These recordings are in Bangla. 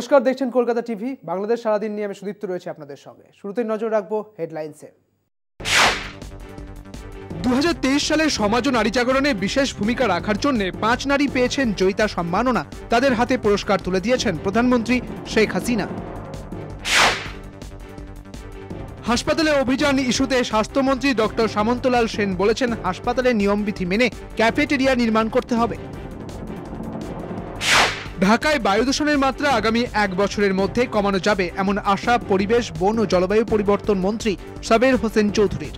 নমস্কার, দেখছেন কলকাতা টিভি। বাংলাদেশ সারাদিন নিয়ে আমি সুদীপ্ত রয়েছে আপনাদের সঙ্গে। শুরুতেই নজর রাখবো হেডলাইন্সে। 2023 সালে সমাজ ও নারী জাগরণে বিশেষ ভূমিকা রাখার জন্য 5 নারী পেয়েছেন জয়িতা সম্মাননা। তাদের হাতে পুরস্কার তুলে দিয়েছেন প্রধানমন্ত্রী শেখ হাসিনা। হাসপাতালে অভিযান ইস্যুতে স্বাস্থ্যমন্ত্রী ডক্টর সামন্তলাল সেন বলেছেন, হাসপাতালে নিয়মবিধি মেনে ক্যাফেটেরিয়া নির্মাণ করতে হবে। ঢাকায় বায়ু দূষণের মাত্রা আগামী 1 বছরের মধ্যে কমানো যাবে, এমন আশা পরিবেশ, বন ও জলবায়ু পরিবর্তন মন্ত্রী সাবের হোসেন চৌধুরীর।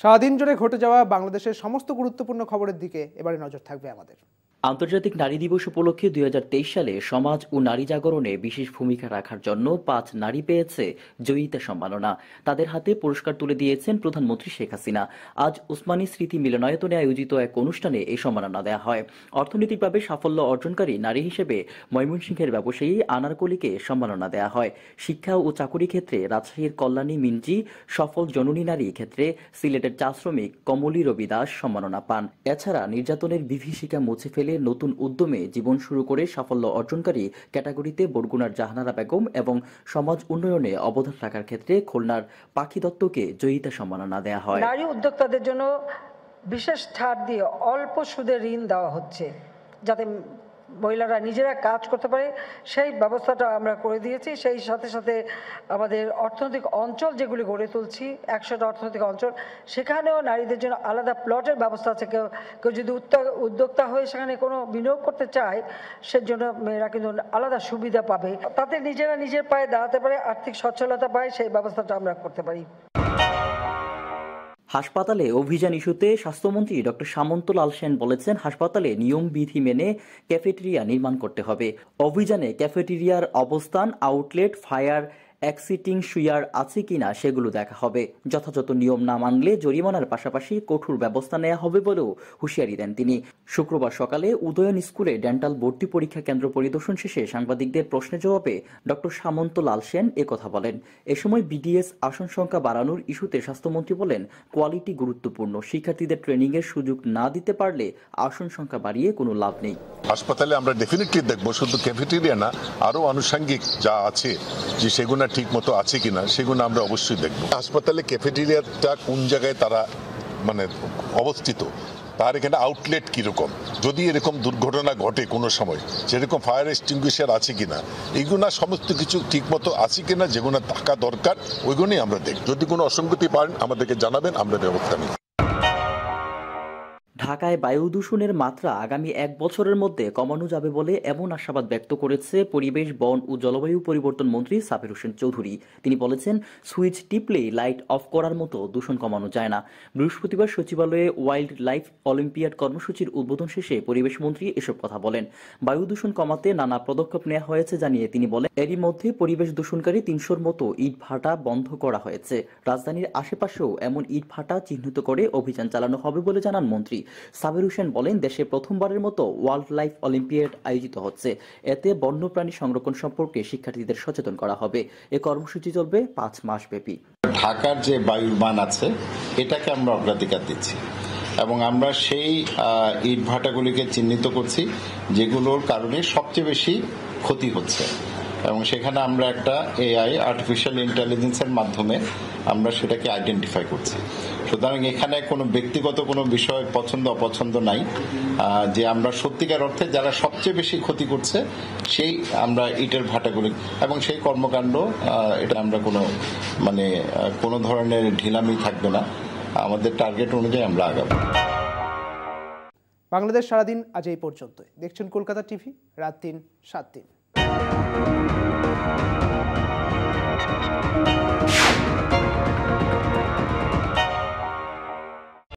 সারাদিন জুড়ে ঘটে যাওয়া বাংলাদেশের সমস্ত গুরুত্বপূর্ণ খবরের দিকে এবারে নজর থাকবে আমাদের। আন্তর্জাতিক নারী দিবস উপলক্ষে 2023 সালে সমাজ ও নারী জাগরণে বিশেষ ভূমিকা রাখার জন্য 5 নারী পেয়েছে জয়িতা সম্মাননা। তাদের হাতে পুরস্কার তুলে দিয়েছেন প্রধানমন্ত্রী শেখ হাসিনা। আজ উসমানী স্মৃতি মিলনায়তনে আয়োজিত এক অনুষ্ঠানে এই সম্মাননা দেওয়া হয়। অর্থনৈতিকভাবে সাফল্য অর্জনকারী নারী হিসেবে ময়মনসিংহের ব্যবসায়ী আনারকলিকে সম্মাননা দেওয়া হয়। শিক্ষা ও চাকুরি ক্ষেত্রে রাজশাহীর কল্যাণী মিনজি, সফল জননী নারী ক্ষেত্রে সিলেটের চা শ্রমিক কমলী রবি দাস সম্মাননা পান। এছাড়া নির্যাতনের বিভীষিকা মুছে ফেলে নতুন উদ্যমে জীবন শুরু করে সাফল্য অর্জনকারী ক্যাটাগরিতে বরগুনার জাহানারা বেগম এবং সমাজ উন্নয়নে অবদান রাখার ক্ষেত্রে খুলনার পাখি দত্তকে জয়িতা সম্মাননা দেওয়া হয়। নারী উদ্যোক্তাদের জন্য বিশেষ ছাড় দিয়ে অল্প সুদে ঋণ দেওয়া হচ্ছে, যাতে মহিলারা নিজেরা কাজ করতে পারে, সেই ব্যবস্থাটা আমরা করে দিয়েছি। সেই সাথে সাথে আমাদের অর্থনৈতিক অঞ্চল যেগুলি গড়ে তুলছি, 100টা অর্থনৈতিক অঞ্চল, সেখানেও নারীদের জন্য আলাদা প্লটের ব্যবস্থা আছে। কেউ যদি উদ্যোক্তা হয়ে সেখানে কোনো বিনিয়োগ করতে চায়, সেজন্য মেয়েরা কিন্তু আলাদা সুবিধা পাবে, তাতে নিজেরা নিজের পায়ে দাঁড়াতে পারে, আর্থিক সচ্ছলতা পায়, সেই ব্যবস্থাটা আমরা করতে পারি। হাসপাতালে অভিযান ইস্যুতে স্বাস্থ্যমন্ত্রী ডক্টর সামন্তলাল সেন বলেছেন, হাসপাতালে নিয়মবিধি মেনে ক্যাফেটেরিয়া নির্মাণ করতে হবে। অভিযানে ক্যাফেটেরিয়ার অবস্থান, আউটলেট, ফায়ার এক্সিটিং সুয়ার আছে কিনা সেগুলো দেখা হবে। যথাযথ নিয়ম না মানলে জরিমানার পাশাপাশি কঠোর ব্যবস্থা নেওয়া হবে বলেও হুঁশিয়ারি দেন তিনি। শুক্রবার সকালে উদয়ন স্কুলে ডেন্টাল ভর্তি পরীক্ষা কেন্দ্র পরিদর্শন শেষে সাংবাদিকদের প্রশ্নের জবাবে ডক্টর সামন্তলাল সেন একথা বলেন। এ সময় বিডিএস আসন সংখ্যা বাড়ানোর ইস্যুতে স্বাস্থ্যমন্ত্রী বলেন, কোয়ালিটি গুরুত্বপূর্ণ, শিক্ষার্থীদের ট্রেনিং এর সুযোগ না দিতে পারলে আসন সংখ্যা বাড়িয়ে কোনো লাভ নেই। হাসপাতালে আমরা ডেফিনেটলি দেখবো, শুধু ক্যাফেটেরিয়া না, আরো আনুষঙ্গিক যা আছে যে সেগুলো ঠিক মতো আছে কিনা সেগুলো আমরা অবশ্যই দেখব। হাসপাতালে ক্যাফেটেরিয়াটা কোন জায়গায় তারা অবস্থিত, তার এখানে আউটলেট কিরকম, যদি এরকম দুর্ঘটনা ঘটে কোনো সময় যেরকম ফায়ার এক্সটিংগুইশার আছে কিনা, এইগুলা সমস্ত কিছু ঠিক মতো আছে কিনা, যেগুলো থাকা দরকার ওইগুলোই আমরা দেখব। যদি কোনো অসঙ্গতি পান আমাদেরকে জানাবেন, আমরা ব্যবস্থা নিই। ঢাকায় বায়ু দূষণের মাত্রা আগামী 1 বছরের মধ্যে কমানো যাবে বলে এমন আশাবাদ ব্যক্ত করেছে পরিবেশ, বন ও জলবায়ু পরিবর্তন মন্ত্রী সাবের হোসেন চৌধুরী। তিনি বলেছেন, সুইচ টিপলেই লাইট অফ করার মতো দূষণ কমানো যায় না। বৃহস্পতিবার সচিবালয়ে ওয়াইল্ড লাইফ অলিম্পিয়াড কর্মসূচির উদ্বোধন শেষে পরিবেশ মন্ত্রী এসব কথা বলেন। বায়ু দূষণ কমাতে নানা পদক্ষেপ নেওয়া হয়েছে জানিয়ে তিনি বলেন, এরই মধ্যে পরিবেশ দূষণকারী 300-র মতো ইট ভাটা বন্ধ করা হয়েছে। রাজধানীর আশেপাশেও এমন ইট ভাটা চিহ্নিত করে অভিযান চালানো হবে বলে জানান মন্ত্রী। সাবের হোসেন বলেন, দেশে প্রথমবারের মতো ওয়াইল্ড লাইফ অলিম্পিয়াড আয়োজিত হচ্ছে। এতে বন্যপ্রাণী সংরক্ষণ সম্পর্কে শিক্ষার্থীদের সচেতন করা হবে। এই কর্মসূচি চলবে 5 মাস ব্যাপী। ঢাকার যে বায়ুর মান আছে এটাকে আমরা অগ্রাধিকার দিচ্ছি এবং আমরা সেই ইট ভাটাগুলিকে চিহ্নিত করছি যেগুলোর কারণে সবচেয়ে বেশি ক্ষতি হচ্ছে, এবং সেখানে আমরা একটা এআই আর্টিফিশিয়াল ইন্টেলিজেন্সের মাধ্যমে আমরা সেটাকে আইডেন্টিফাই করছি। সুতরাং এখানে কোনো ব্যক্তিগত কোনো বিষয় পছন্দ অপছন্দ নাই, যে আমরা সত্যিকার অর্থে যারা সবচেয়ে বেশি ক্ষতি করছে সেই আমরা ইটের ভাটাগুলি এবং সেই কর্মকাণ্ড, এটা আমরা কোনো ধরনের ঢিলামি থাকবে না, আমাদের টার্গেট অনুযায়ী আমরা আগাবো। বাংলাদেশ সারাদিন আজ এই পর্যন্তই। দেখছেন কলকাতা টিভি, রাত 3, 7 দিন।